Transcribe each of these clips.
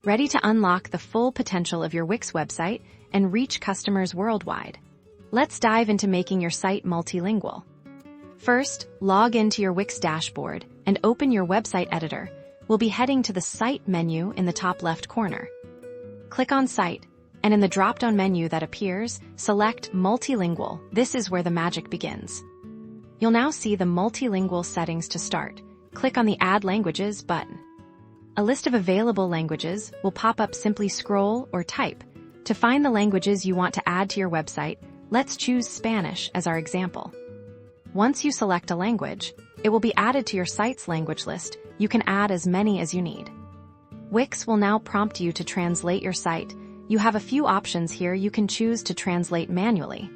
ready to unlock the full potential of your Wix website and reach customers worldwide. Let's dive into making your site multilingual. First, log into your Wix dashboard and open your website editor. We'll be heading to the Site menu in the top left corner. Click on Site, and in the drop-down menu that appears, select Multilingual. This is where the magic begins. You'll now see the multilingual settings to start. Click on the Add Languages button. A list of available languages will pop up. Simply scroll or type. To find the languages you want to add to your website, let's choose Spanish as our example. Once you select a language, it will be added to your site's language list. You can add as many as you need. Wix will now prompt you to translate your site. You have a few options here. You can choose to translate manually,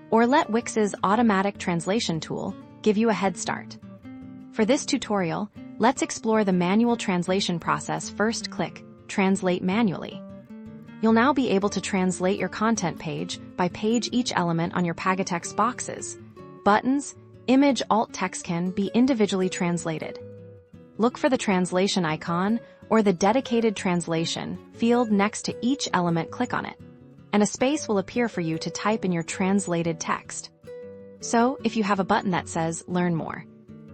or let Wix's automatic translation tool give you a head start. For this tutorial, let's explore the manual translation process. First, click Translate Manually. You'll now be able to translate your content page by page. Each element on your Pagatext boxes, buttons, image, alt text can be individually translated. Look for the translation icon or the dedicated translation field next to each element. Click on it, and a space will appear for you to type in your translated text. So, if you have a button that says Learn More,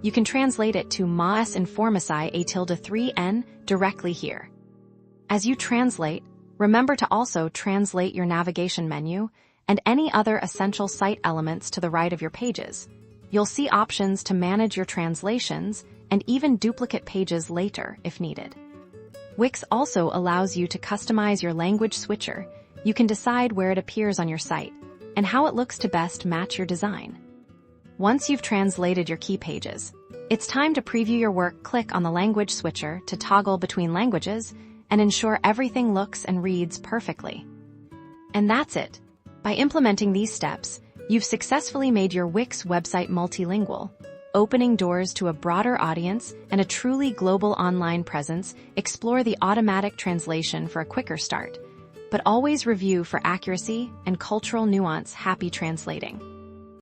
you can translate it to Mas Informasi A tilde 3N directly here. As you translate, remember to also translate your navigation menu and any other essential site elements to the right of your pages. You'll see options to manage your translations and even duplicate pages later if needed. Wix also allows you to customize your language switcher. You can decide where it appears on your site and how it looks to best match your design. Once you've translated your key pages, it's time to preview your work. Click on the language switcher to toggle between languages and ensure everything looks and reads perfectly. And that's it. By implementing these steps, you've successfully made your Wix website multilingual, opening doors to a broader audience and a truly global online presence. Explore the automatic translation for a quicker start, but always review for accuracy and cultural nuance. Happy translating!